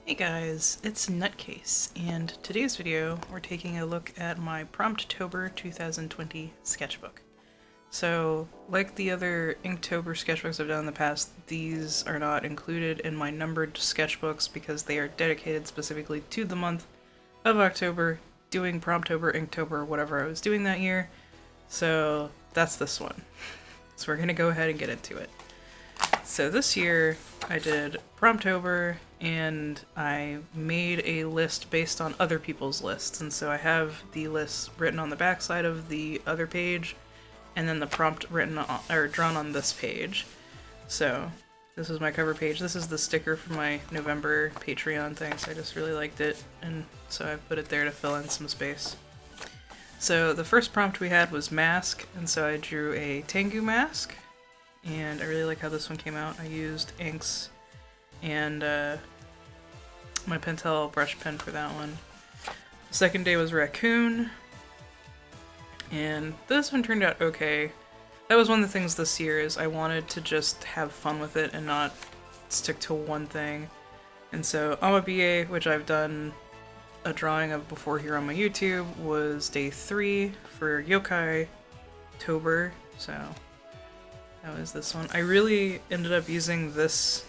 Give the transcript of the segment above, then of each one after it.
Hey guys, it's Nutcase, and today's video we're taking a look at my Promptober 2020 sketchbook. So, like the other Inktober sketchbooks I've done in the past, these are not included in my numbered sketchbooks because they are dedicated specifically to the month of October, doing Promptober, Inktober, whatever I was doing that year. So that's this one. So we're gonna go ahead and get into it. So this year I did Promptober and I made a list based on other people's lists, and so I have the lists written on the back side of the other page and then the prompt written on, or drawn on this page. So this is my cover page. This is the sticker for my November Patreon thing, so I just really liked it, and so I put it there to fill in some space. So the first prompt we had was mask, and so I drew a Tengu mask, and I really like how this one came out. I used inks and my Pentel brush pen for that one. The second day was Raccoon, and this one turned out okay. That was one of the things this year, is I wanted to just have fun with it and not stick to one thing. And so Amabie, which I've done a drawing of before here on my YouTube, was day 3 for Yokai-tober, so that was this one. I really ended up using this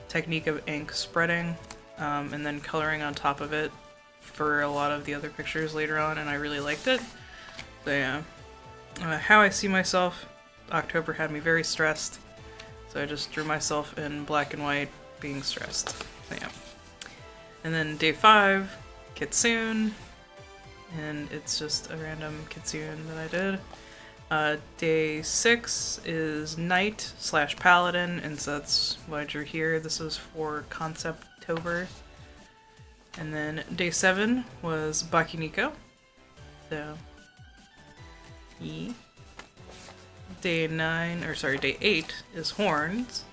technique of ink spreading and then coloring on top of it for a lot of the other pictures later on, and I really liked it. So yeah. How I see myself, October had me very stressed, so I just drew myself in black and white being stressed. So yeah. And then day 5, Kitsune, and it's just a random Kitsune that I did. Day 6 is Knight/Paladin, and so that's what I drew here. This is for Conceptober. And then day 7 was Neko. So, yeah. Day 8 is Horns.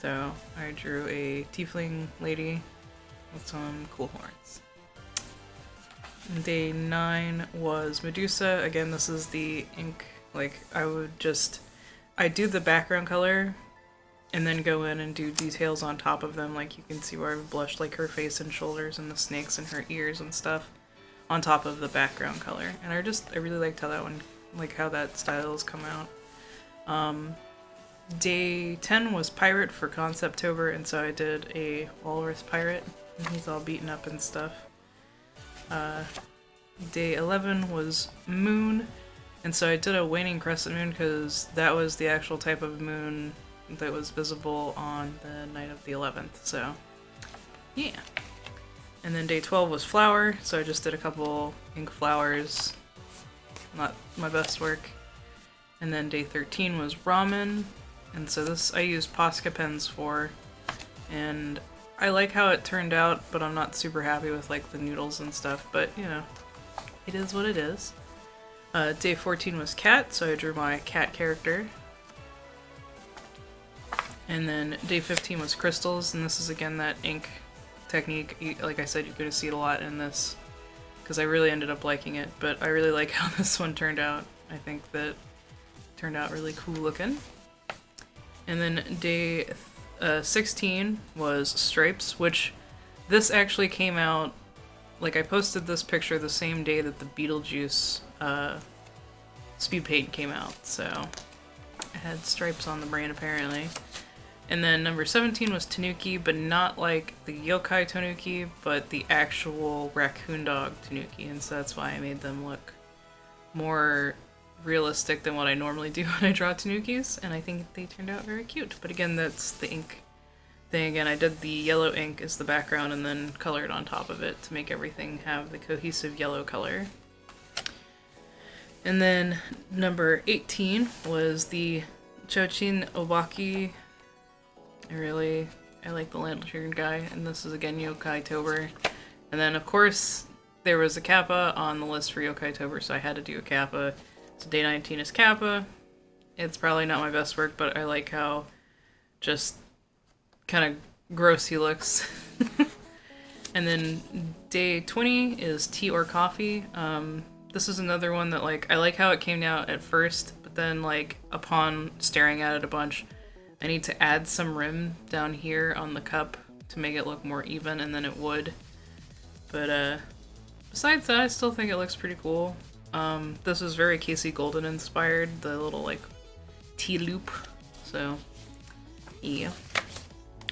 So I drew a tiefling lady with some cool horns. Day 9 was Medusa. Again, this is the ink, like, I do the background color and then go in and do details on top of them. Like, you can see where I've blushed, like, her face and shoulders and the snakes and her ears and stuff on top of the background color. And I really liked how that one, like, how that style has come out. Day 10 was Pirate for Conceptober, and so I did a walrus pirate, and he's all beaten up and stuff. Day 11 was Moon, and so I did a waning crescent moon because that was the actual type of moon that was visible on the night of the 11th, so yeah. And then day 12 was Flower, so I just did a couple ink flowers, not my best work. And then day 13 was Ramen, and so this I used Posca pens for, and I like how it turned out, but I'm not super happy with, like, the noodles and stuff, but, you know, it is what it is. Day 14 was Cat, so I drew my cat character. And then day 15 was Crystals, and this is again that ink technique. Like I said, you're going to see it a lot in this, because I really ended up liking it, but I really like how this one turned out. I think that it turned out really cool looking. And then day 16 was Stripes, which this actually came out, like, I posted this picture the same day that the Beetlejuice speed paint came out, so I had stripes on the brain apparently. And then number 17 was Tanuki, but not like the yokai Tanuki, but the actual raccoon dog Tanuki, and so that's why I made them look more realistic than what I normally do when I draw Tanukis, and I think they turned out very cute. But again, that's the ink thing. Again, I did the yellow ink as the background and then colored on top of it to make everything have the cohesive yellow color. And then number 18 was the Chochin obake. I like the lantern guy, and this is again Yokai-tober. And then of course there was a Kappa on the list for Yokai-tober, so I had to do a Kappa. So day 19 is Kappa. It's probably not my best work, but I like how just kind of gross he looks. And then day 20 is Tea or Coffee. This is another one that, like, I like how it came out at first, but then, like, upon staring at it a bunch, I need to add some rim down here on the cup to make it look more even, and then it would. But besides that, I still think it looks pretty cool. This is very Casey Golden inspired, the little like T-loop, so yeah.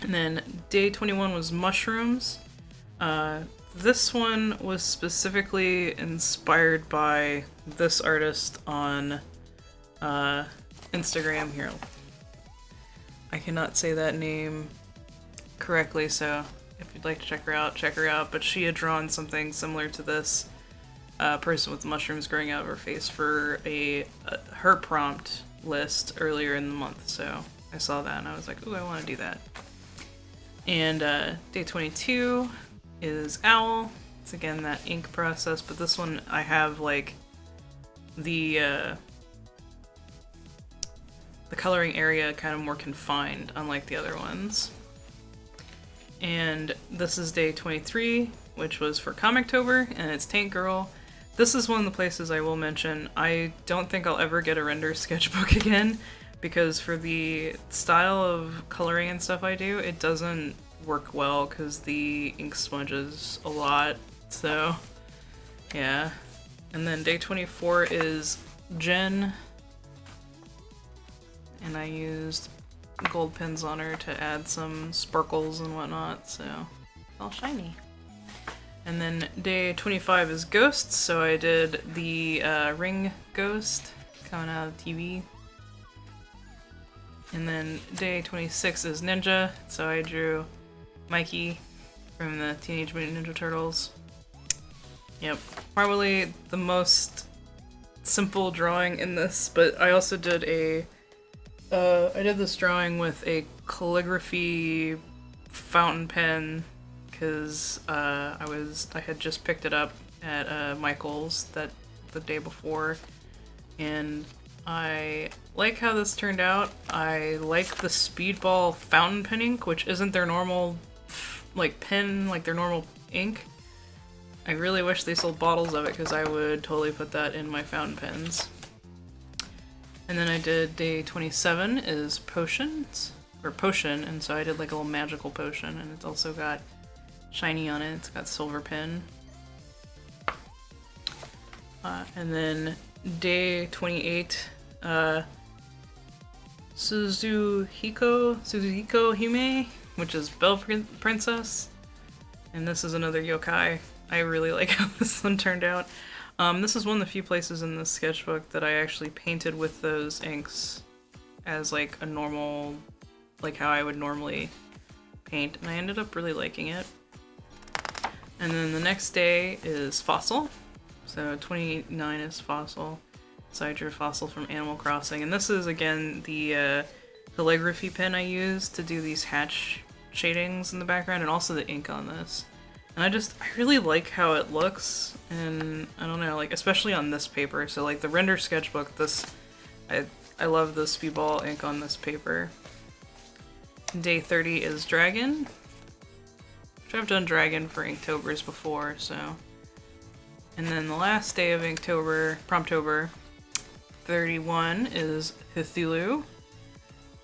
And then day 21 was mushrooms. This one was specifically inspired by this artist on Instagram here. I cannot say that name correctly, so if you'd like to check her out. But she had drawn something similar to this person with mushrooms growing out of her face for her prompt list earlier in the month, so I saw that and I was like, ooh, I want to do that. And day 22 is Owl. It's again that ink process, but this one I have like the coloring area kind of more confined, unlike the other ones. And this is day 23, which was for Comictober, and it's Tank Girl. This is one of the places I will mention. I don't think I'll ever get a render sketchbook again, because for the style of coloring and stuff I do, it doesn't work well because the ink smudges a lot, so yeah. And then day 24 is Djinn, and I used gold pins on her to add some sparkles and whatnot, so it's all shiny. And then day 25 is Ghosts, so I did the ring ghost coming out of TV. And then day 26 is Ninja, so I drew Mikey from the Teenage Mutant Ninja Turtles. Yep, probably the most simple drawing in this, but I also did I did this drawing with a calligraphy fountain pen because I had just picked it up at Michael's the day before, and I like how this turned out. I like the Speedball fountain pen ink, which isn't their normal like pen, like their normal ink. I really wish they sold bottles of it because I would totally put that in my fountain pens. And then I did day 27 is potions, or potion, and so I did like a little magical potion, and it's also got shiny on it. It's got silver pin. And then day 28, Suzuhiko Hime, which is Bell Princess, and this is another yokai. I really like how this one turned out. This is one of the few places in this sketchbook that I actually painted with those inks as like a normal, like how I would normally paint, and I ended up really liking it. And then the next day is Fossil, so 29 is Fossil, so I drew Fossil from Animal Crossing, and this is again the calligraphy pen I used to do these hatch shadings in the background, and also the ink on this. And I really like how it looks, and I don't know, like especially on this paper. So like the render sketchbook, I love the Speedball ink on this paper. Day 30 is Dragon, which I've done Dragon for Inktober's before, so. And then the last day of Inktober, Promptober, 31 is Cthulhu,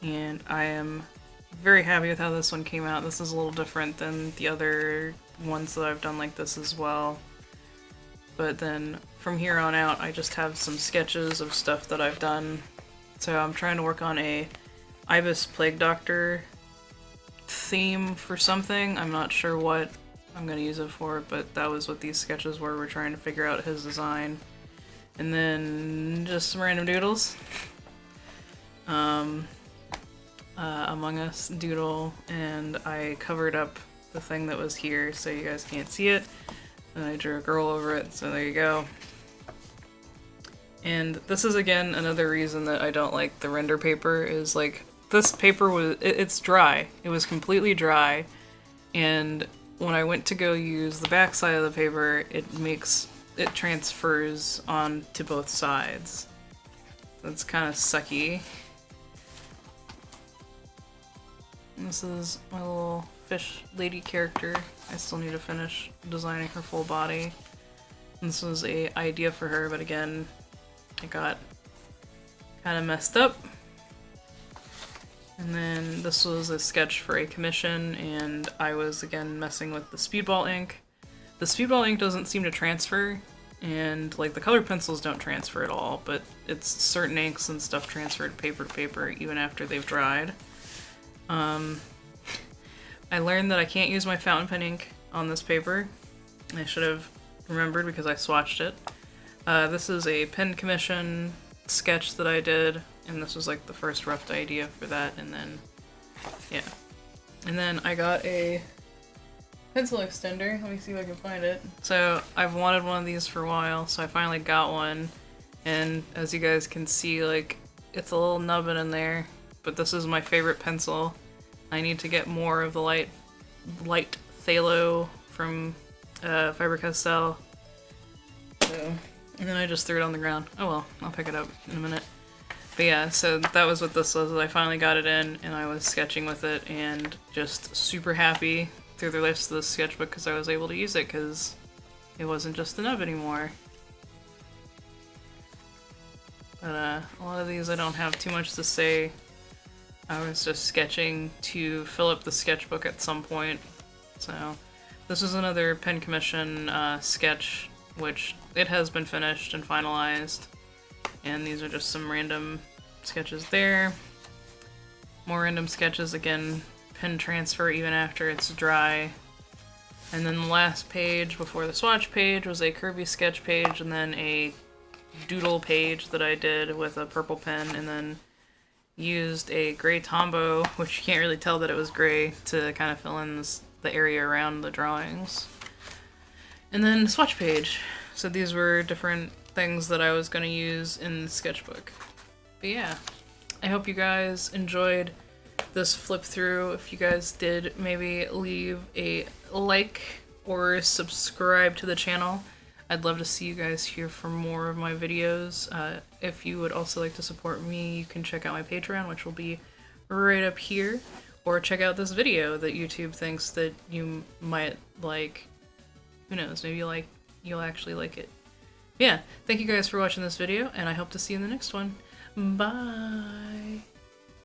and I am very happy with how this one came out. This is a little different than the other ones that I've done like this as well. But then from here on out, I just have some sketches of stuff that I've done. So I'm trying to work on a Ibis Plague Doctor theme for something. I'm not sure what I'm going to use it for, but that was what these sketches were. We're trying to figure out his design. And then just some random doodles. Among Us doodle, and I covered up the thing that was here so you guys can't see it, and I drew a girl over it, so there you go. And this is again another reason that I don't like the render paper, is like this paper was it's dry. It was completely dry, and when I went to go use the back side of the paper, it transfers on to both sides. So it's kind of sucky. This is my little fish lady character. I still need to finish designing her full body. This was an idea for her, but again, it got kind of messed up. And then this was a sketch for a commission, and I was again messing with the speedball ink. The speedball ink doesn't seem to transfer, and like the colored pencils don't transfer at all, but it's certain inks and stuff transferred paper to paper even after they've dried. I learned that I can't use my fountain pen ink on this paper. I should have remembered because I swatched it. This is a pen commission sketch that I did, and this was like the first rough idea for that, and then, yeah. And then I got a pencil extender. Let me see if I can find it. So I've wanted one of these for a while, so I finally got one, and as you guys can see, like, it's a little nubbin in there, but this is my favorite pencil. I need to get more of the light phthalo from Faber-Castell. So, and then I just threw it on the ground. Oh well, I'll pick it up in a minute. But yeah, so that was what this was. I finally got it in, and I was sketching with it, and just super happy through the rest of the sketchbook because I was able to use it because it wasn't just a nub anymore. But a lot of these I don't have too much to say. I was just sketching to fill up the sketchbook at some point. So this was another pen commission sketch, which it has been finished and finalized. And these are just some random sketches there. More random sketches, again, pen transfer even after it's dry. And then the last page before the swatch page was a Kirby sketch page, and then a doodle page that I did with a purple pen, and then used a gray Tombow, which you can't really tell that it was gray, to kind of fill in the area around the drawings. And then the swatch page. So these were different things that I was going to use in the sketchbook. But yeah, I hope you guys enjoyed this flip through. If you guys did, maybe leave a like or subscribe to the channel. I'd love to see you guys here for more of my videos. If you would also like to support me, you can check out my Patreon, which will be right up here, or check out this video that YouTube thinks that you might like. Who knows, maybe you'll actually like it. Yeah, thank you guys for watching this video, and I hope to see you in the next one. Bye!